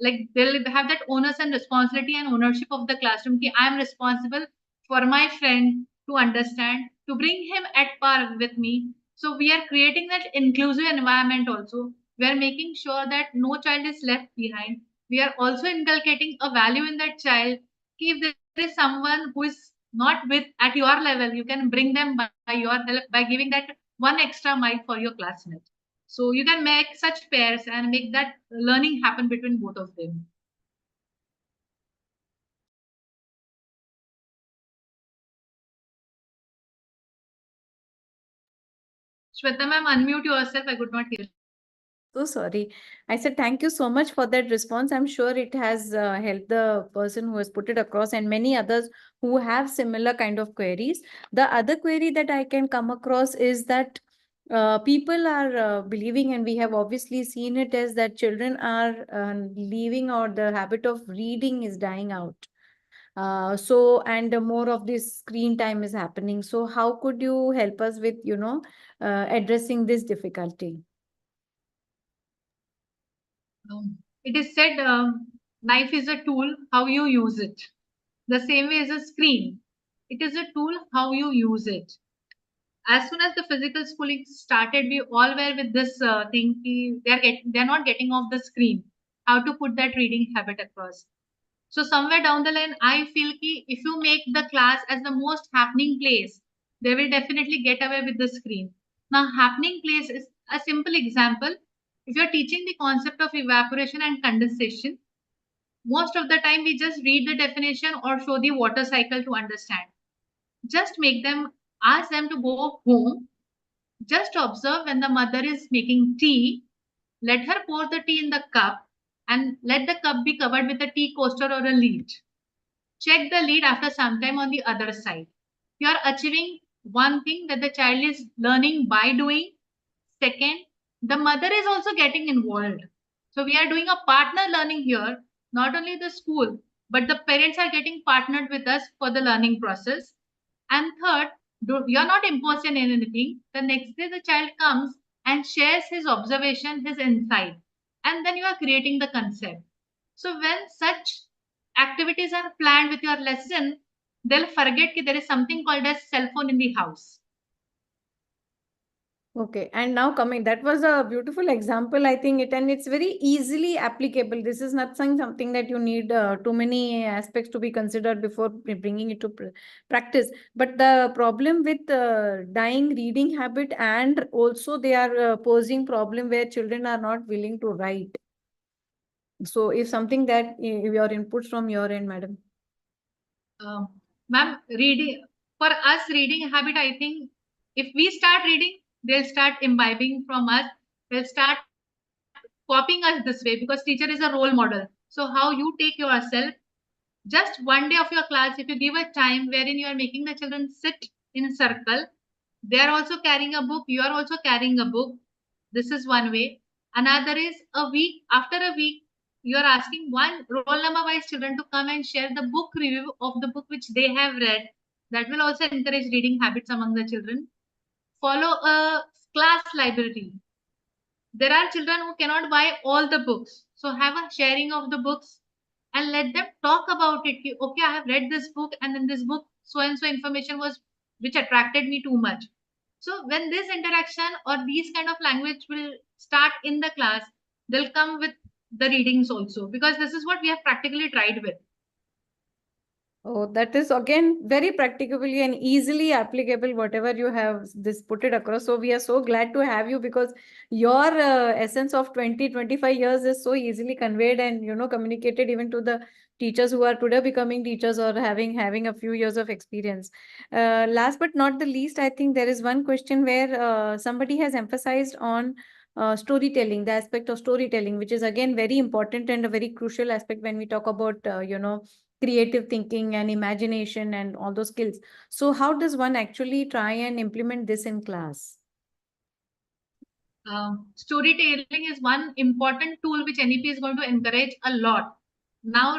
like they'll have that onus and responsibility and ownership of the classroom. I am responsible for my friend to understand, to bring him at par with me. So we are creating that inclusive environment also. We are making sure that no child is left behind. We are also inculcating a value in that child. If there is someone who is not with at your level, you can bring them by your help by giving that one extra mic for your classmate. So you can make such pairs and make that learning happen between both of them. Shweta ma'am, unmute yourself. I could not hear. So sorry. I said thank you so much for that response. I'm sure it has helped the person who has put it across and many others who have similar kind of queries. The other query that I can come across is that people are believing, and we have obviously seen it, as that children are leaving, or the habit of reading is dying out. And more of this screen time is happening. So how could you help us with, addressing this difficulty? It is said knife is a tool, how you use it. The same way as a screen. It is a tool, how you use it. As soon as the physical schooling started, we all were with this thing. They're not getting off the screen. How to put that reading habit across. So somewhere down the line, I feel ki if you make the class as the most happening place, they will definitely get away with the screen. Now, happening place is a simple example. If you're teaching the concept of evaporation and condensation, most of the time we just read the definition or show the water cycle to understand. Just ask them to go home, just observe when the mother is making tea, let her pour the tea in the cup and let the cup be covered with a tea coaster or a lid. Check the lead after some time on the other side. You are achieving one thing, that the child is learning by doing. Second, the mother is also getting involved. So we are doing a partner learning here. Not only the school, but the parents are getting partnered with us for the learning process. And third, you are not imposing anything. The next day the child comes and shares his observation, his insight. And then you are creating the concept. So when such activities are planned with your lesson, they'll forget that there is something called as cell phone in the house. Okay, and now coming, that was a beautiful example, I think and it's very easily applicable. This is not something that you need too many aspects to be considered before bringing it to practice. But the problem with dying reading habit, and also they are posing problem where children are not willing to write. So if something that your inputs from your end, madam. Ma'am, for us, reading habit, I think if we start reading, they'll start imbibing from us. They'll start copying us this way, because teacher is a role model. So how you take yourself, just one day of your class, if you give a time wherein you are making the children sit in a circle, they are also carrying a book, you are also carrying a book. This is one way. Another is a week, after a week, you are asking one roll number wise children to come and share the book review of the book which they have read. That will also encourage reading habits among the children. Follow a class library. There are children who cannot buy all the books. So have a sharing of the books and let them talk about it. Okay, I have read this book, and in this book, so and so information was which attracted me too much. So when this interaction or these kind of language will start in the class, they'll come with the readings also, because this is what we have practically tried with. Oh, that is again very practicably and easily applicable, whatever you have this put it across. So we are so glad to have you, because your essence of 20-25 years is so easily conveyed and, you know, communicated even to the teachers who are today becoming teachers or having a few years of experience. Last but not the least, I think there is one question where somebody has emphasized on storytelling, the aspect of storytelling, which is again very important and a very crucial aspect when we talk about, creative thinking and imagination and all those skills. So how does one actually try and implement this in class? Storytelling is one important tool which NEP is going to encourage a lot. Now,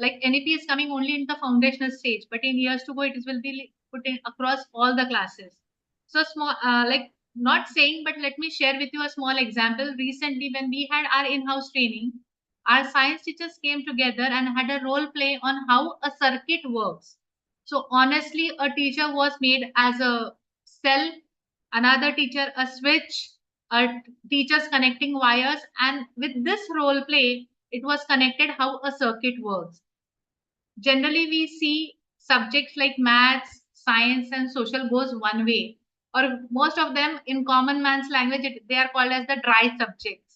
like NEP is coming only in the foundational stage, but in years to go, it will be put in across all the classes. So small, like not saying, but let me share with you a small example. Recently, when we had our in-house training, our science teachers came together and had a role play on how a circuit works. So honestly, a teacher was made as a cell, another teacher a switch, teachers connecting wires, and with this role play, it was connected how a circuit works. Generally, we see subjects like maths, science, and social goes one way, or most of them in common man's language, they are called as the dry subjects.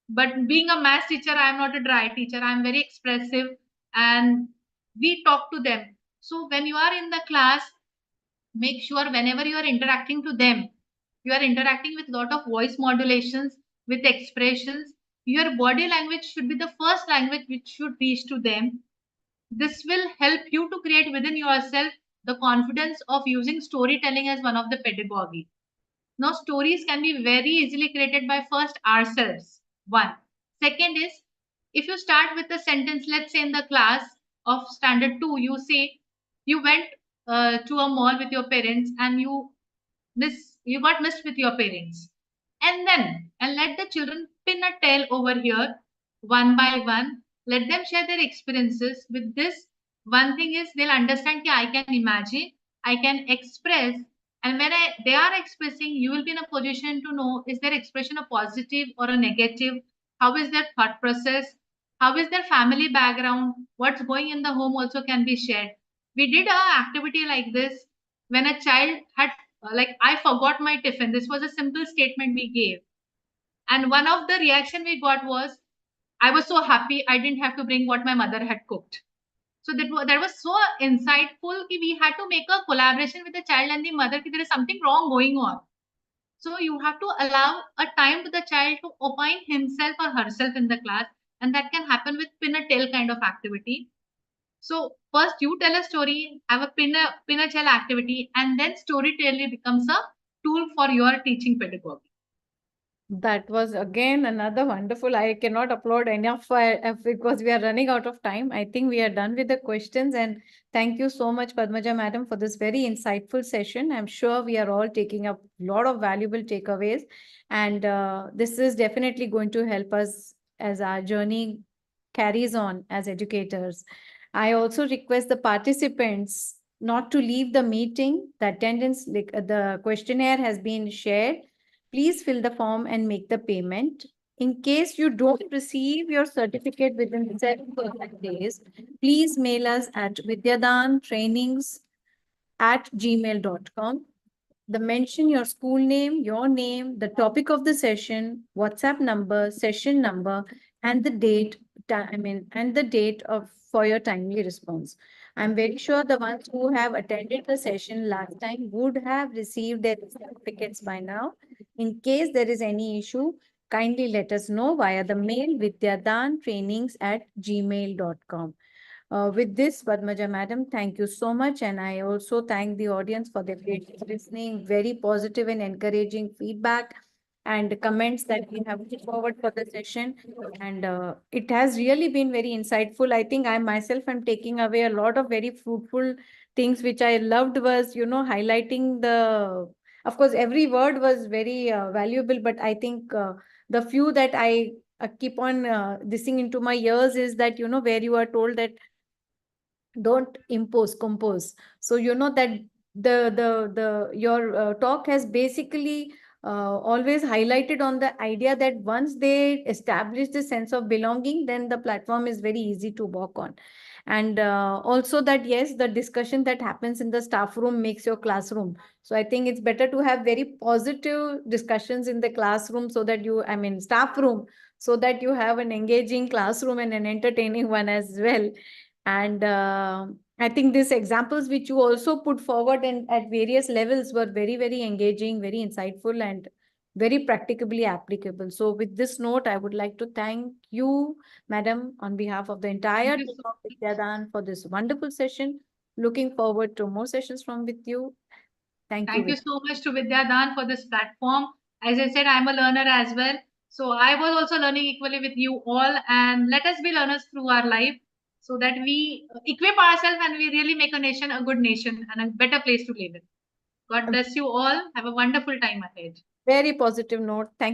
But being a math teacher, I am not a dry teacher. I am very expressive, and we talk to them. So when you are in the class, make sure whenever you are interacting to them, you are interacting with lot of voice modulations, with expressions. Your body language should be the first language which should reach to them. This will help you to create within yourself the confidence of using storytelling as one of the pedagogy. Now, stories can be very easily created by first ourselves. One. Second is, if you start with a sentence, let's say in the class of standard 2, you say you went to a mall with your parents and you got missed with your parents. And let the children pin a tale over here one by one. Let them share their experiences. With this, one thing is they'll understand that I can imagine, I can express, and when they are expressing, you will be in a position to know, is their expression a positive or a negative? How is their thought process? How is their family background? What's going in the home also can be shared. We did a activity like this when a child had, like, I forgot my tiffin. This was a simple statement we gave. And one of the reaction we got was, I was so happy I didn't have to bring what my mother had cooked. So that was so insightful. We had to make a collaboration with the child and the mother. There is something wrong going on. So you have to allow a time to the child to opine himself or herself in the class, and that can happen with pin a tail kind of activity. So first you tell a story, have a pin a tail activity, and then storytelling becomes a tool for your teaching pedagogy. That was again another wonderful. I cannot applaud enough because we are running out of time. I think we are done with the questions, and thank you so much, Padmaja madam, for this very insightful session. I'm sure we are all taking up a lot of valuable takeaways, and this is definitely going to help us as our journey carries on as educators. I also request the participants not to leave the meeting. The attendance, the questionnaire has been shared. Please fill the form and make the payment. In case you don't receive your certificate within 7 working days, please mail us at vidyadaantrainings@gmail.com. Mention your school name, your name, the topic of the session, WhatsApp number, session number, and the date, and the date of for your timely response. I'm very sure the ones who have attended the session last time would have received their certificates by now. In case there is any issue, kindly let us know via the mail vidyadaantrainings@gmail.com. With this, Padmaja madam, thank you so much. And I also thank the audience for their great listening, very positive and encouraging feedback and comments that we have put forward for the session. And it has really been very insightful. I think I myself am taking away a lot of very fruitful things which I loved was, highlighting of course, every word was very valuable, but I think the few that I keep on listening into my ears is that, where you are told that don't impose, compose. So that your talk has basically always highlighted on the idea that once they establish the sense of belonging, then the platform is very easy to walk on. And also that, yes, the discussion that happens in the staff room makes your classroom. So I think it's better to have very positive discussions in the classroom, so that staff room, so that you have an engaging classroom and an entertaining one as well. And I think these examples which you also put forward and at various levels were very, very engaging, very insightful, and very practicably applicable. So with this note, I would like to thank you, Madam, on behalf of the entire team of VIDYADAAN for this wonderful session. Looking forward to more sessions from with you. Thank you. Thank you so much to VIDYADAAN for this platform. As I said, I'm a learner as well. So I was also learning equally with you all, and let us be learners through our life, so that we equip ourselves and we really make a nation a good nation and a better place to live in. God bless you all. Have a wonderful time ahead. Very positive note. Thank